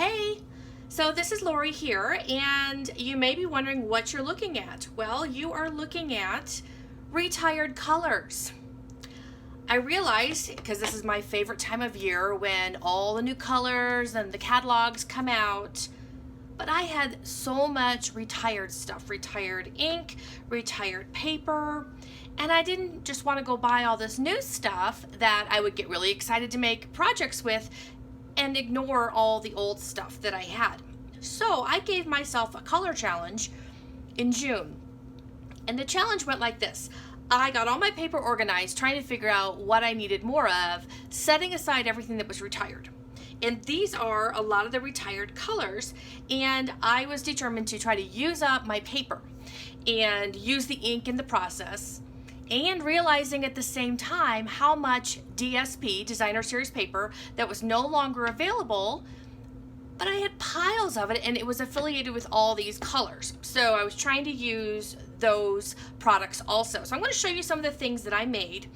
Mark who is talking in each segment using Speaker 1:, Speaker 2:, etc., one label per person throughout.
Speaker 1: Hey, so this is Lori here, and you may be wondering what you're looking at. Well, you are looking at retired colors. I realized, because this is my favorite time of year when all the new colors and the catalogs come out, but I had so much retired stuff, retired ink, retired paper, and I didn't just want to go buy all this new stuff that I would get really excited to make projects with and ignore all the old stuff that I had. So I gave myself a color challenge in June. And the challenge went like this. I got all my paper organized, trying to figure out what I needed more of, setting aside everything that was retired. And these are a lot of the retired colors, and I was determined to try to use up my paper and use the ink in the process, and realizing at the same time how much DSP, Designer Series paper, that was no longer available, but I had piles of it and it was affiliated with all these colors. So I was trying to use those products also. So I'm going to show you some of the things that I made,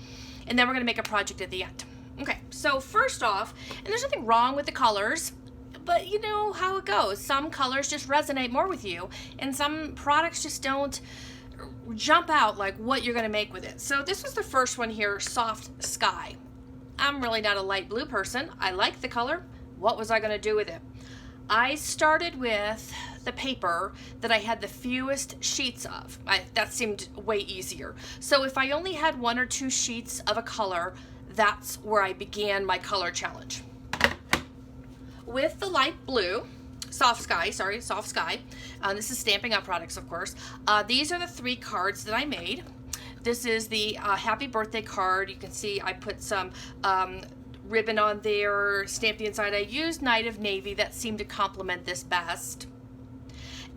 Speaker 1: and then we're going to make a project at the end. Okay, so first off, and there's nothing wrong with the colors, but you know how it goes. Some colors just resonate more with you, and some products just don't jump out like what you're going to make with it. So this was the first one here, Soft Sky. I'm really not a light blue person. I like the color. What was I going to do with it? I started with the paper that I had the fewest sheets of. That seemed way easier. So if I only had 1 or 2 sheets of a color, that's where I began my color challenge. With the light blue, Soft Sky. This is Stampin' Up! Products, of course. These are the 3 cards that I made. This is the happy birthday card. You can see I put some ribbon on there, stamped the inside. I used Night of Navy. That seemed to complement this best.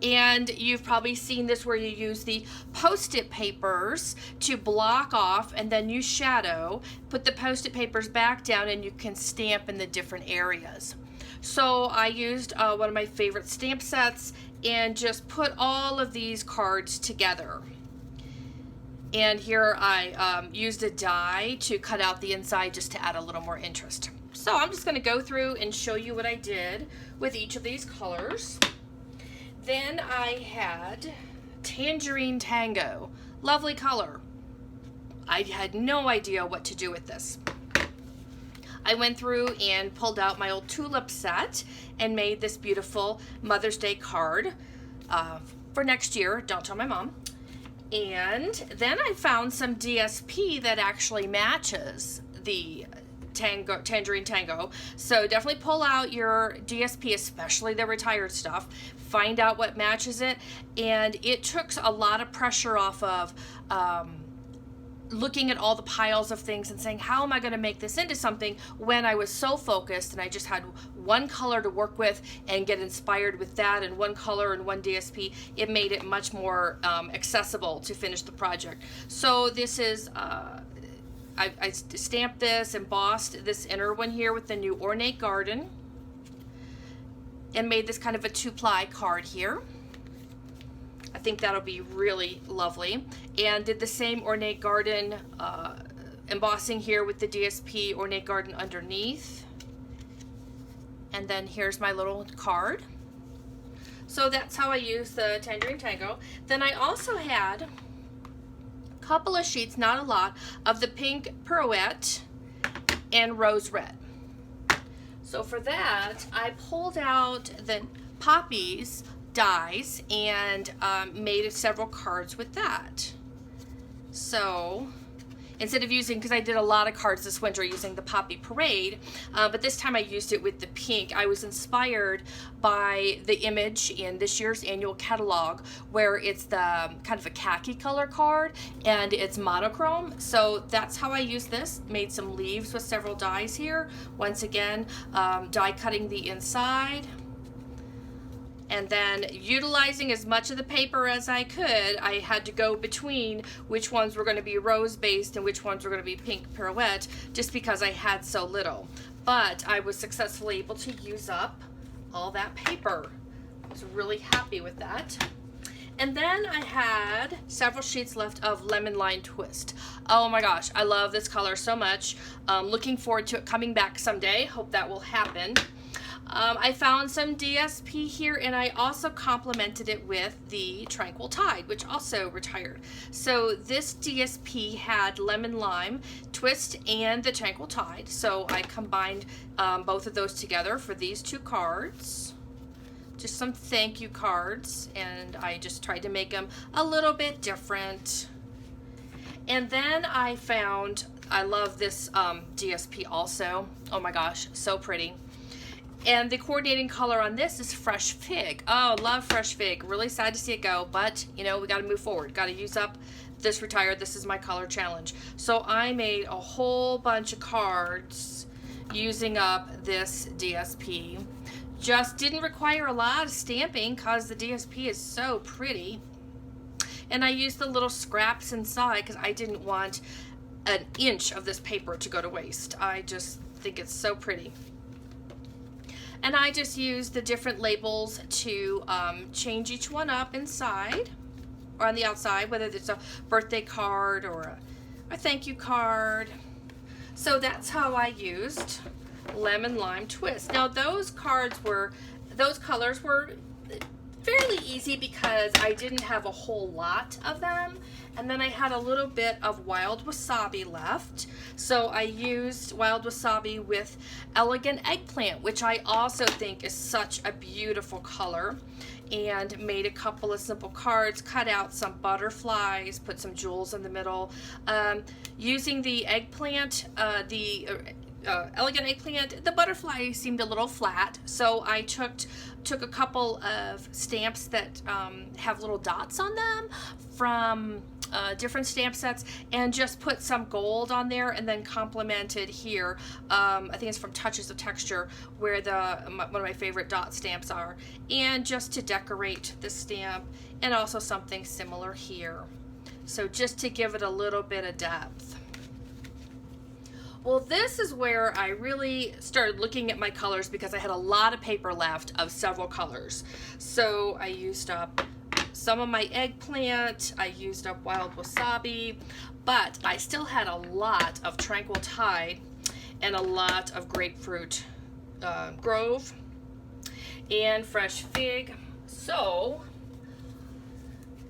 Speaker 1: And you've probably seen this where you use the Post-it papers to block off and then use shadow, put the Post-it papers back down, and you can stamp in the different areas. So I used one of my favorite stamp sets and just put all of these cards together. And here I used a die to cut out the inside just to add a little more interest. So I'm just going to go through and show you what I did with each of these colors. Then I had Tangerine Tango. Lovely color. I had no idea what to do with this. I went through and pulled out my old tulip set and made this beautiful Mother's Day card for next year. Don't tell my mom. And then I found some DSP that actually matches the Tangerine Tango. So definitely pull out your DSP, especially the retired stuff. Find out what matches it. And it took a lot of pressure off of looking at all the piles of things and saying, how am I going to make this into something, when I was so focused and I just had one color to work with and get inspired with that, and one color and one DSP. It made it much more accessible to finish the project. So this is I stamped this, embossed this inner one here with the new Ornate Garden, and made this kind of a 2-ply card here. I think that'll be really lovely. And did the same Ornate Garden embossing here with the DSP Ornate Garden underneath. And then here's my little card. So that's how I use the Tangerine Tango. Then I also had a couple of sheets, not a lot, of the pink Pirouette and rose red. So for that, I pulled out the poppies dies and made several cards with that. So instead of using, because I did a lot of cards this winter using the Poppy Parade, but this time I used it with the pink. I was inspired by the image in this year's annual catalog where it's the kind of a khaki color card and it's monochrome. So that's how I used this. Made some leaves with several dies here. Once again, die cutting the inside. And then utilizing as much of the paper as I could, I had to go between which ones were going to be rose based and which ones were going to be pink Pirouette, just because I had so little. But I was successfully able to use up all that paper. I was really happy with that. And then I had several sheets left of Lemon Lime Twist. Oh my gosh, I love this color so much. Looking forward to it coming back someday. Hope that will happen. I found some DSP here, and I also complemented it with the Tranquil Tide, which also retired. So this DSP had Lemon Lime Twist and the Tranquil Tide. So I combined both of those together for these two cards. Just some thank you cards, and I just tried to make them a little bit different. And then I found, I love this DSP also. Oh my gosh, so pretty. And the coordinating color on this is Fresh Fig. Oh, love Fresh Fig. Really sad to see it go, but you know, we got to move forward. Got to use up this retired. This is my color challenge. So I made a whole bunch of cards using up this DSP. Just didn't require a lot of stamping because the DSP is so pretty. And I used the little scraps inside because I didn't want an inch of this paper to go to waste. I just think it's so pretty. And I just used the different labels to change each one up inside or on the outside, whether it's a birthday card or a thank you card. So that's how I used Lemon Lime Twist. Now those colors were fairly easy because I didn't have a whole lot of them, and then I had a little bit of Wild Wasabi left, so I used Wild Wasabi with Elegant Eggplant, which I also think is such a beautiful color, and made a couple of simple cards, cut out some butterflies, put some jewels in the middle. Using the eggplant, Elegant Eggplant, the butterfly seemed a little flat, so I took a couple of stamps that have little dots on them from different stamp sets and just put some gold on there, and then complemented here. I think it's from Touches of Texture, where one of my favorite dot stamps are, and just to decorate the stamp, and also something similar here. So just to give it a little bit of depth. Well, this is where I really started looking at my colors because I had a lot of paper left of several colors. So I used up some of my eggplant, I used up Wild Wasabi, but I still had a lot of Tranquil Tide and a lot of Grapefruit Grove and Fresh Fig.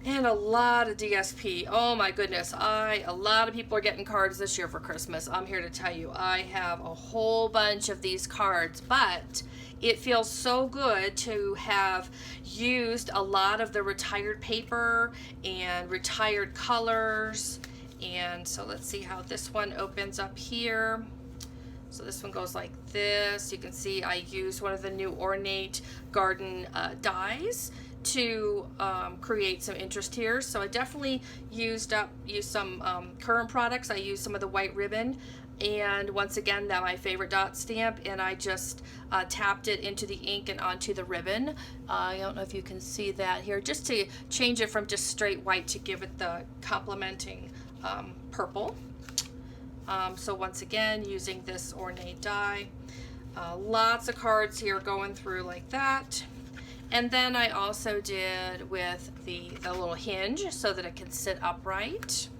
Speaker 1: And a lot of DSP. Oh my goodness, a lot of people are getting cards this year for Christmas. I'm here to tell you, I have a whole bunch of these cards, but it feels so good to have used a lot of the retired paper and retired colors. And so let's see how this one opens up here. So this one goes like this. You can see I used one of the new Ornate Garden dies to create some interest here. So I definitely used some current products. I used some of the white ribbon, and once again, that my favorite dot stamp, and I just tapped it into the ink and onto the ribbon. I don't know if you can see that here, just to change it from just straight white to give it the complementing purple. So once again, using this Ornate die. Lots of cards here going through like that. And then I also did with the little hinge so that it can sit upright.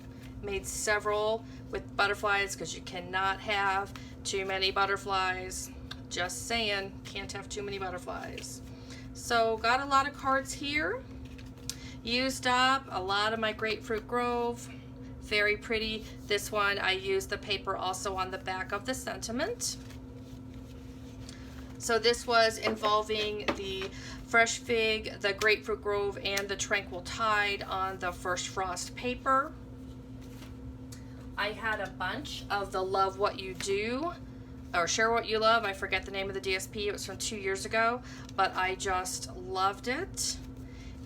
Speaker 1: Made several with butterflies because you cannot have too many butterflies. Just saying, can't have too many butterflies. So got a lot of cards here. Used up a lot of my Grapefruit Grove. Very pretty. This one I used the paper also on the back of the sentiment. So this was involving the Fresh Fig, the Grapefruit Grove, and the Tranquil Tide on the First Frost paper. I had a bunch of the Love What You Do, or Share What You Love. I forget the name of the DSP. It was from 2 years ago, but I just loved it.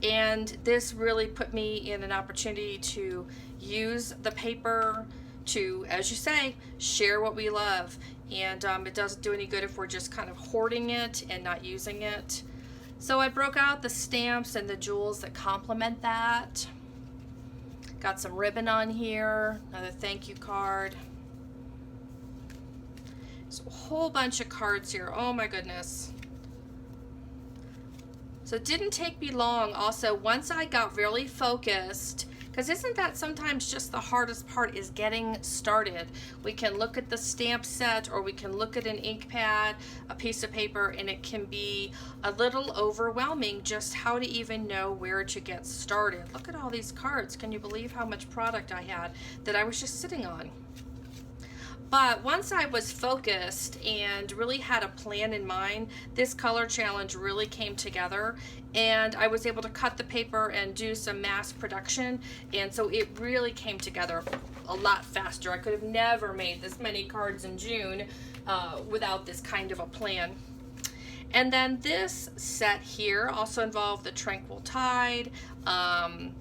Speaker 1: And this really put me in an opportunity to use the paper to, as you say, share what we love. And it doesn't do any good if we're just kind of hoarding it and not using it. So I broke out the stamps and the jewels that complement that. Got some ribbon on here, another thank you card. So a whole bunch of cards here, oh my goodness. So it didn't take me long. Also, once I got really focused Because isn't that sometimes just the hardest part, is getting started? We can look at the stamp set, or we can look at an ink pad, a piece of paper, and it can be a little overwhelming just how to even know where to get started. Look at all these cards. Can you believe how much product I had that I was just sitting on? But once I was focused and really had a plan in mind, this color challenge really came together, and I was able to cut the paper and do some mass production, and so it really came together a lot faster. I could have never made this many cards in June without this kind of a plan. And then this set here also involved the Tranquil Tide, and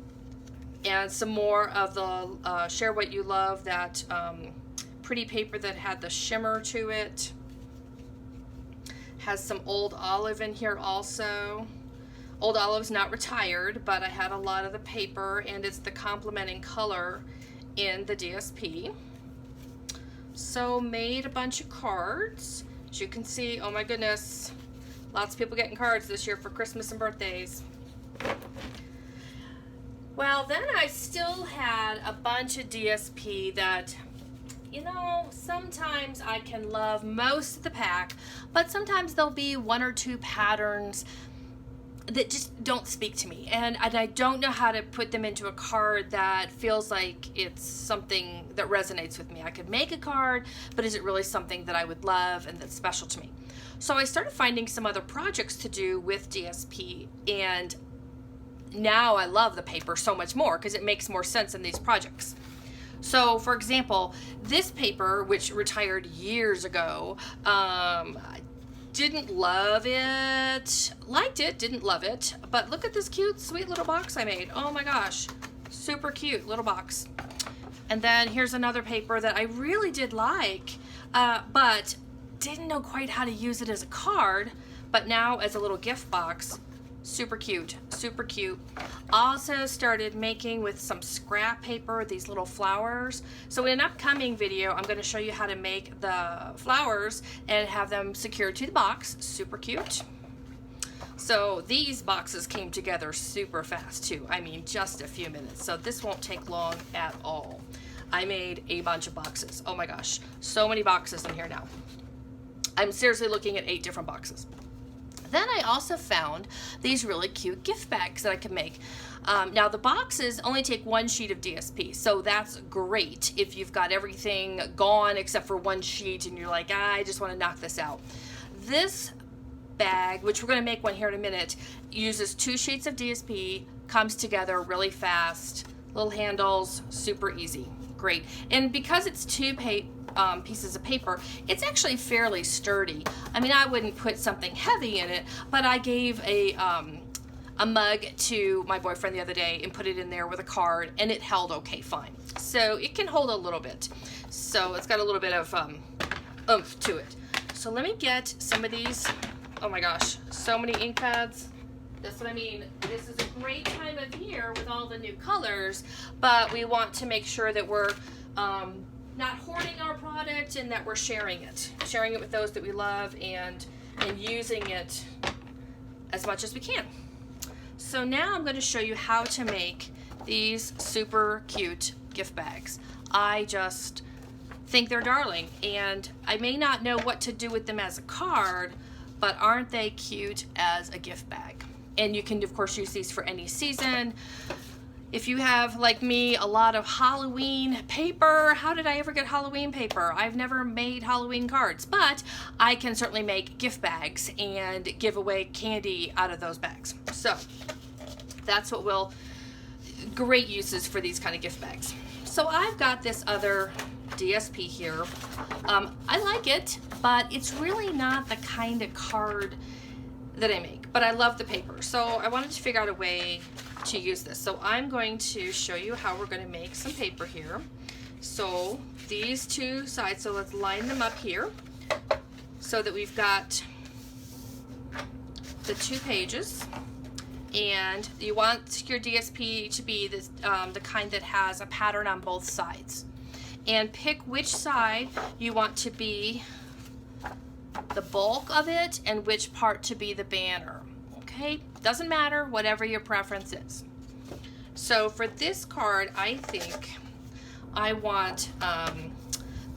Speaker 1: some more of the Share What You Love, that pretty paper that had the shimmer to it. Has some Old Olive in here also. Old Olive's not retired, but I had a lot of the paper, and it's the complementing color in the DSP. So made a bunch of cards. As you can see, oh my goodness, lots of people getting cards this year for Christmas and birthdays. Well, then I still had a bunch of DSP that, you know, sometimes I can love most of the pack, but sometimes there'll be one or two patterns that just don't speak to me, and I don't know how to put them into a card that feels like it's something that resonates with me. I could make a card, but is it really something that I would love and that's special to me? So I started finding some other projects to do with DSP, and now I love the paper so much more because it makes more sense in these projects. So, for example, this paper, which retired years ago, didn't love it, liked it, didn't love it, but look at this cute, sweet little box I made. Oh my gosh, super cute little box. And then here's another paper that I really did like, but didn't know quite how to use it as a card, but now as a little gift box. Super cute, super cute. Also started making with some scrap paper these little flowers. So in an upcoming video, I'm going to show you how to make the flowers and have them secured to the box. Super cute. So these boxes came together super fast too. I mean, just a few minutes. So this won't take long at all. I made a bunch of boxes. Oh my gosh, so many boxes in here now. I'm seriously looking at 8 different boxes. Then I also found these really cute gift bags that I can make. Now the boxes only take 1 sheet of DSP, so that's great if you've got everything gone except for 1 sheet and you're like, I just want to knock this out. This bag, which we're going to make one here in a minute, uses 2 sheets of DSP, comes together really fast, little handles, super easy, great. And because it's 2 pieces of paper, it's actually fairly sturdy. I mean, I wouldn't put something heavy in it, but I gave a mug to my boyfriend the other day and put it in there with a card, and it held okay fine. So it can hold a little bit. So it's got a little bit of oomph to it. So let me get some of these. Oh my gosh, so many ink pads. That's what I mean. This is a great time of year with all the new colors, but we want to make sure that we're not hoarding our product and that we're sharing it with those that we love and using it as much as we can. So now I'm going to show you how to make these super cute gift bags. I just think they're darling, and I may not know what to do with them as a card, but aren't they cute as a gift bag? And you can of course use these for any season. If you have, like me, a lot of Halloween paper, how did I ever get Halloween paper? I've never made Halloween cards, but I can certainly make gift bags and give away candy out of those bags. So that's what will, great uses for these kind of gift bags. So I've got this other DSP here. I like it, but it's really not the kind of card that I make, but I love the paper. So I wanted to figure out a way to use this. So I'm going to show you how we're going to make some paper here. So these 2 sides, so let's line them up here so that we've got the 2 pages. And you want your DSP to be this, the kind that has a pattern on both sides. And pick which side you want to be the bulk of it and which part to be the banner. Okay, doesn't matter, whatever your preference is. So for this card, I think I want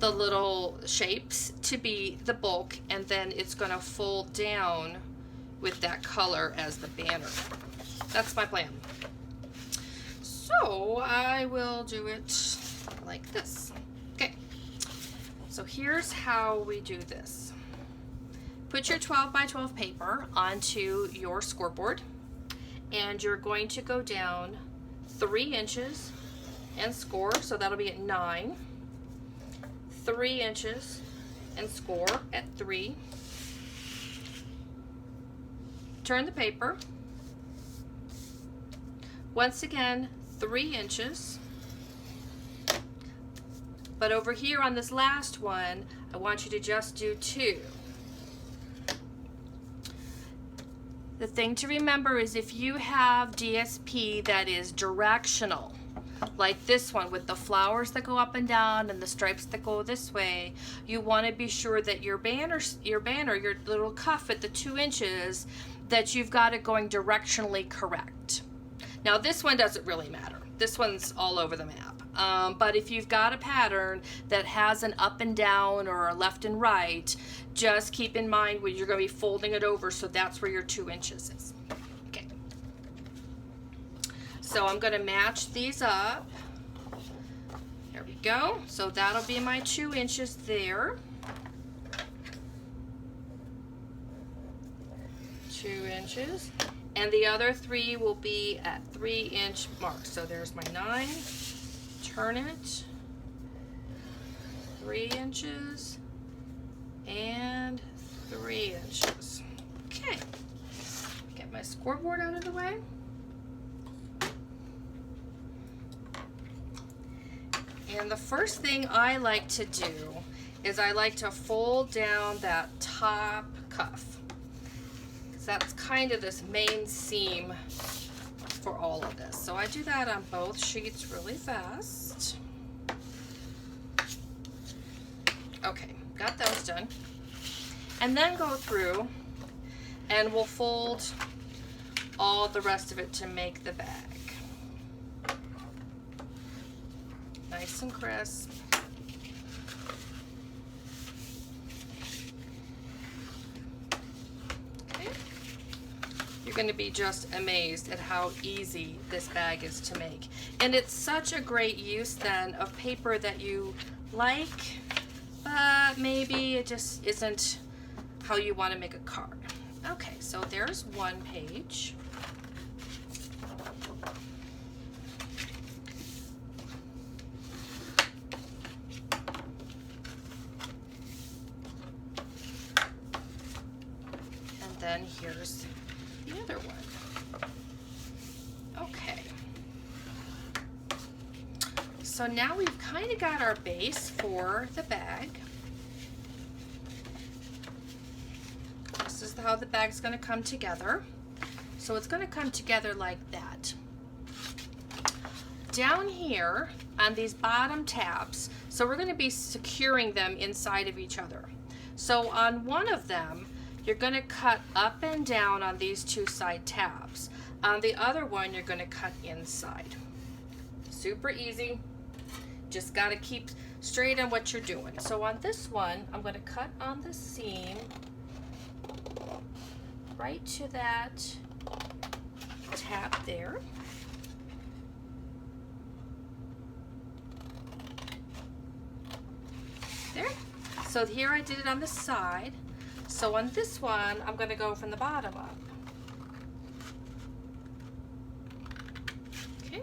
Speaker 1: the little shapes to be the bulk, and then it's going to fold down with that color as the banner. That's my plan. So I will do it like this. Okay, so here's how we do this. Put your 12 by 12 paper onto your scoreboard, and you're going to go down 3 inches and score, so that'll be at 9, 3 inches and score at 3. Turn the paper. Once again, 3 inches. But over here on this last one, I want you to just do 2. The thing to remember is if you have DSP that is directional, like this one with the flowers that go up and down and the stripes that go this way, you want to be sure that your banner, your little cuff at the 2 inches, that you've got it going directionally correct. Now this one doesn't really matter. This one's all over the map. But if you've got a pattern that has an up and down or a left and right, just keep in mind when you're going to be folding it over, so that's where your 2 inches is. Okay. So I'm going to match these up. There we go. So that'll be my 2 inches there. 2 inches. And the other 3 will be at 3-inch marks. So there's my 9. Turn it. 3 inches and 3 inches. Okay. Get my scoreboard out of the way. And the first thing I like to do is I like to fold down that top cuff. That's kind of this main seam for all of this. So I do that on both sheets really fast. Okay, got those done. And then go through and we'll fold all the rest of it to make the bag. Nice and crisp. You're going to be just amazed at how easy this bag is to make. And it's such a great use then of paper that you like, but maybe it just isn't how you want to make a card. Okay, so there's one page. And then here's the other one. Okay. So now we've kind of got our base for the bag. This is how the bag's going to come together. So it's going to come together like that. Down here on these bottom tabs, so we're going to be securing them inside of each other. So on one of them, you're going to cut up and down on these 2 side tabs. On the other one, you're going to cut inside. Super easy. Just got to keep straight on what you're doing. So on this one, I'm going to cut on the seam right to that tab there. There. So here I did it on the side. So on this one, I'm going to go from the bottom up. Okay.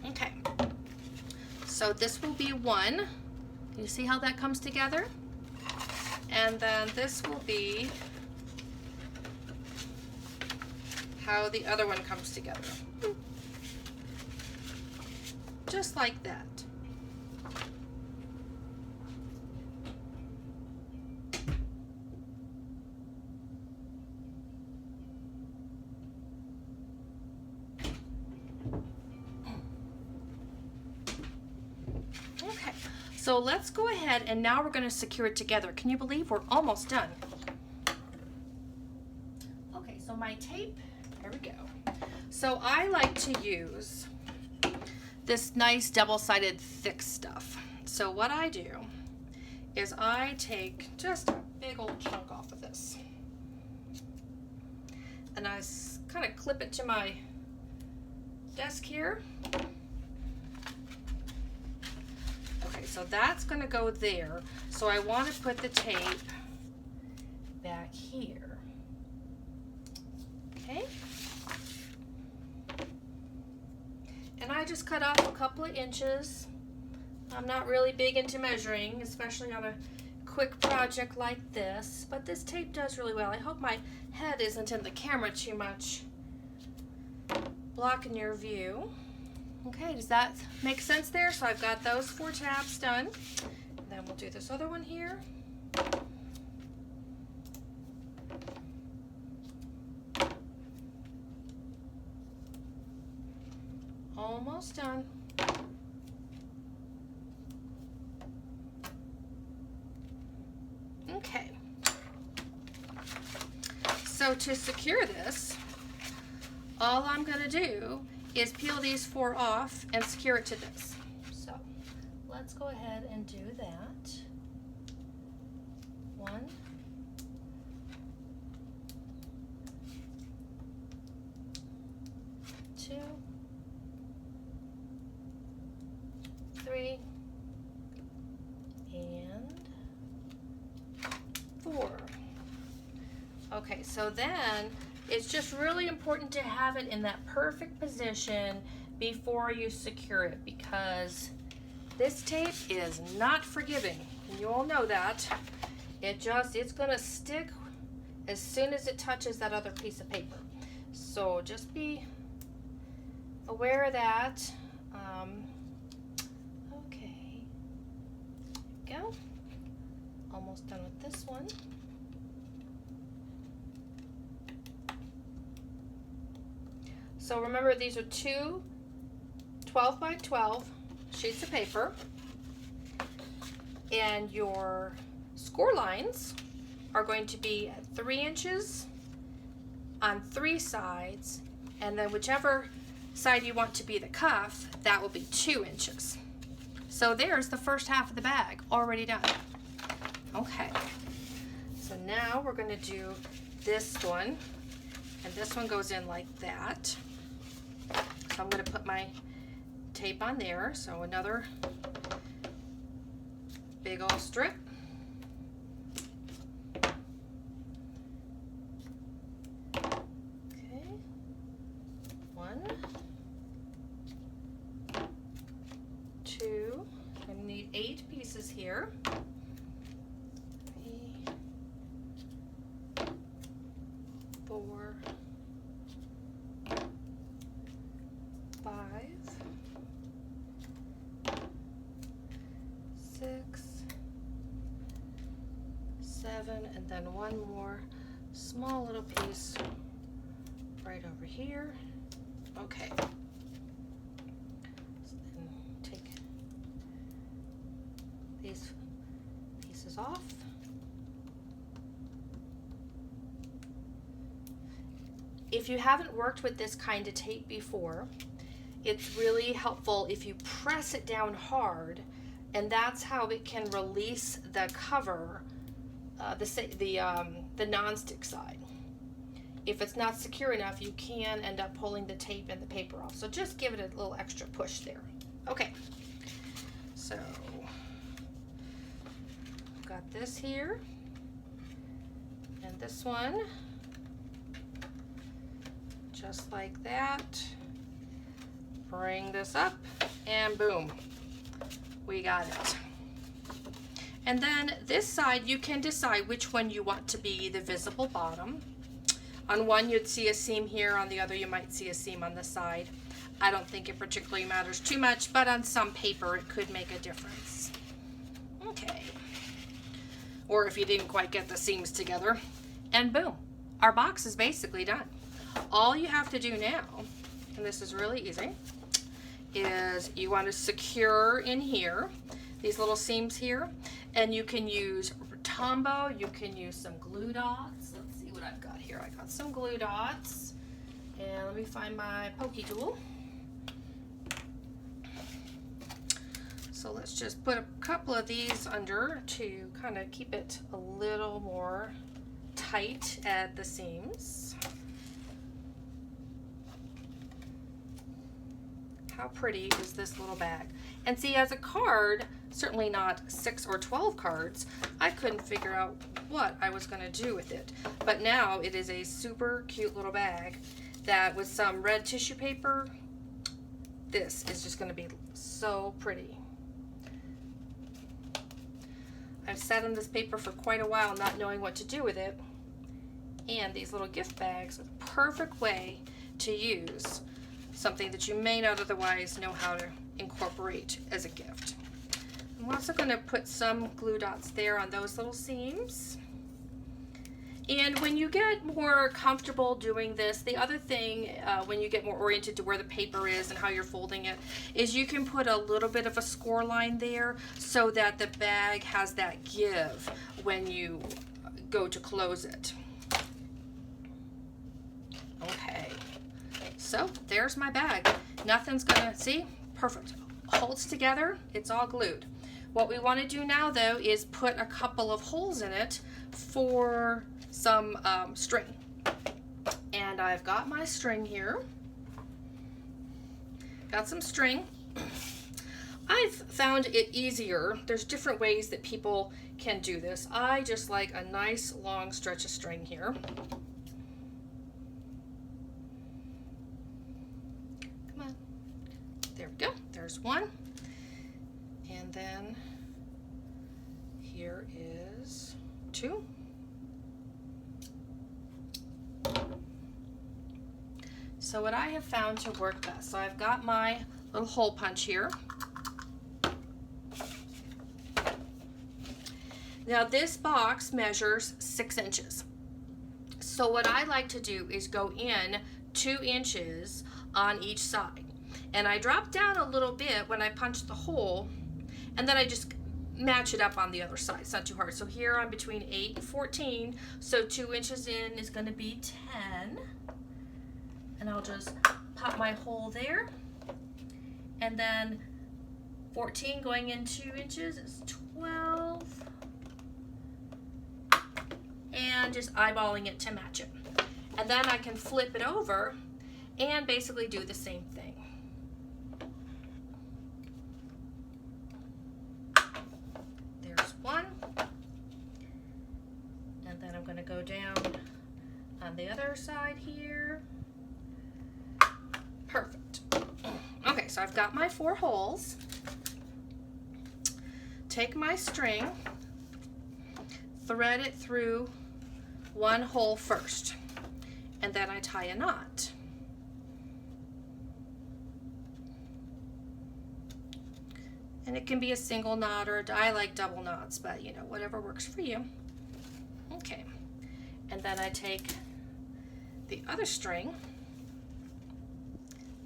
Speaker 1: Okay. So this will be one. Can you see how that comes together? And then this will be how the other one comes together. Just like that. Okay, so let's go ahead and now we're going to secure it together. Can you believe we're almost done? Okay, So my tape, there we go. So I like to use this nice double-sided thick stuff. So what I do is I take just a big old chunk off of this. And I kind of clip it to my desk here. Okay, so that's going to go there. So I want to put the tape back here. Okay. And I just cut off a couple of inches. I'm not really big into measuring, especially on a quick project like this, but this tape does really well. I hope my head isn't in the camera too much, blocking your view. Okay, does that make sense there? So I've got those 4 tabs done. And then we'll do this other one here. Almost done. Okay. So to secure this, all I'm going to do is peel these 4 off and secure it to this. So let's go ahead and do that. 1, 2, 3, and 4. Okay, so then it's just really important to have it in that perfect position before you secure it, because this tape is not forgiving. You all know that. It's gonna stick as soon as it touches that other piece of paper. So just be aware of that. Okay, there we go. Almost done with this one. So remember, these are 2 12 by 12 sheets of paper, and your score lines are going to be 3 inches on 3 sides, and then whichever side you want to be the cuff, that will be 2 inches. So there's the first half of the bag already done. Okay, so now we're going to do this one, and this one goes in like that. So I'm going to put my tape on there. So another big old strip. Okay, 1, 2, I need 8 pieces here. 3, 4, 5, 6, 7, and then one more small little piece right over here. Okay. So then take these pieces off. If you haven't worked with this kind of tape before, it's really helpful if you press it down hard, and that's how it can release the cover, the non-stick side. If it's not secure enough, you can end up pulling the tape and the paper off. So just give it a little extra push there. Okay, so got this here, and this one, just like that. Bring this up, and boom, we got it. And then this side, you can decide which one you want to be the visible bottom. On one, you'd see a seam here. On the other, you might see a seam on the side. I don't think it particularly matters too much, but on some paper, it could make a difference. Okay. Or if you didn't quite get the seams together, and boom, our box is basically done. All you have to do now, and this is really easy, is you want to secure in here, these little seams here, and you can use Tombow, you can use some glue dots. Let's see what I've got here. I got some glue dots. And let me find my pokey tool. So let's just put a couple of these under to kind of keep it a little more tight at the seams. How pretty is this little bag? And see, as a card, certainly not 6 or 12 cards, I couldn't figure out what I was going to do with it. But now it is a super cute little bag that with some red tissue paper, this is just going to be so pretty. I've sat on this paper for quite a while not knowing what to do with it. And these little gift bags are the perfect way to use something that you may not otherwise know how to incorporate as a gift. I'm also going to put some glue dots there on those little seams. And when you get more comfortable doing this, the other thing, when you get more oriented to where the paper is and how you're folding it, is you can put a little bit of a score line there so that the bag has that give when you go to close it. Okay, so there's my bag. Nothing's gonna, see, perfect. Holds together, it's all glued. What we want to do now though is put a couple of holes in it for some string. And I've got my string here. Got some string. I've found it easier. There's different ways that people can do this. I just like a nice long stretch of string here. Come on. There we go. There's one. And then here is two. So what I have found to work best, so I've got my little hole punch here. Now this box measures 6 inches. So what I like to do is go in 2 inches on each side. And I drop down a little bit when I punch the hole, and then I just match it up on the other side. It's not too hard. So here I'm between 8 and 14, so 2 inches in is going to be 10. And I'll just pop my hole there. And then 14 going in 2 inches is 12. And just eyeballing it to match it. And then I can flip it over and basically do the same thing. There's one. And then I'm going to go down on the other side here. Perfect. Okay, so I've got my 4 holes. Take my string, thread it through one hole first, and then I tie a knot. And it can be a single knot, or I like double knots, but you know, whatever works for you. Okay, and then I take the other string,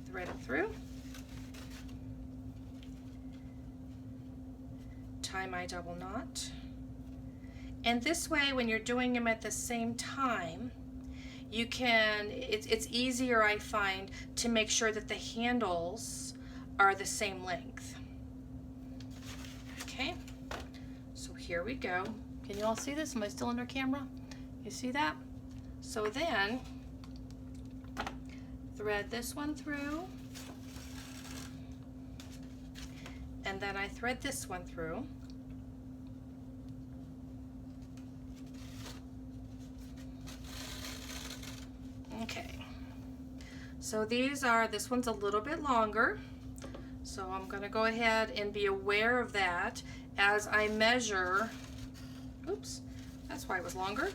Speaker 1: thread it through, tie my double knot, and this way when you're doing them at the same time, you can, it's easier, I find, to make sure that the handles are the same length. Okay, so here we go. Can you all see this? Am I still under camera? You see that? So then thread this one through, and then I thread this one through. Okay, so these are, this one's a little bit longer, so I'm going to go ahead and be aware of that as I measure. Oops, that's why it was longer.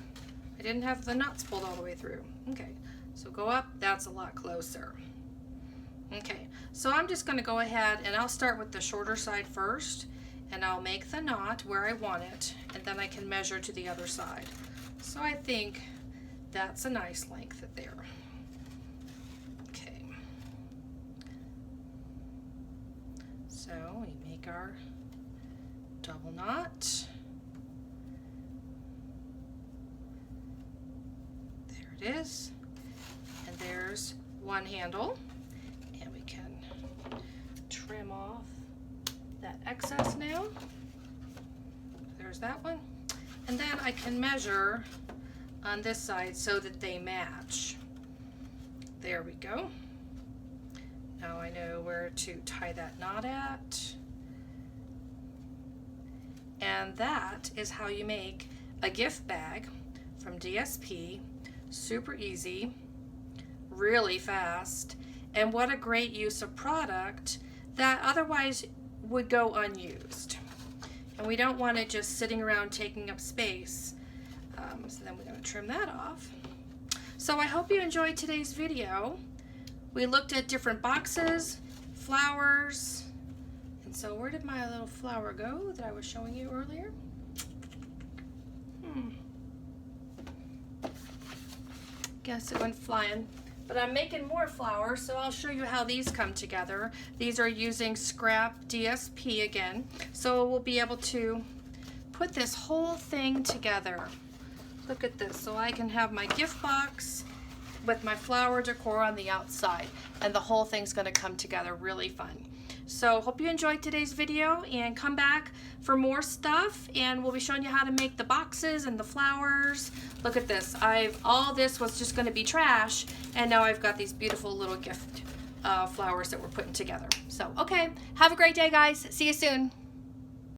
Speaker 1: I didn't have the knots pulled all the way through. Okay, so go up, that's a lot closer. Okay, so I'm just going to go ahead and I'll start with the shorter side first, and I'll make the knot where I want it, and then I can measure to the other side. So I think that's a nice length there. Okay, so we make our double knot, There it is. And there's one handle. And we can trim off that excess now. There's that one. And then I can measure on this side so that they match. There we go. Now I know where to tie that knot at. And that is how you make a gift bag from DSP. Super easy, really fast, and what a great use of product that otherwise would go unused. And we don't want it just sitting around taking up space. So then we're going to trim that off. So I hope you enjoyed today's video. We looked at different boxes, flowers, and so where did my little flower go that I was showing you earlier? Guess it went flying. But I'm making more flowers, so I'll show you how these come together. These are using scrap DSP again, so we'll be able to put this whole thing together. Look at this, so I can have my gift box with my flower decor on the outside, and the whole thing's gonna come together really fun. So hope you enjoyed today's video, and come back for more stuff, and we'll be showing you how to make the boxes and the flowers. Look at this. All this was just gonna be trash, and now I've got these beautiful little gift flowers that we're putting together. So, okay, have a great day, guys. See you soon.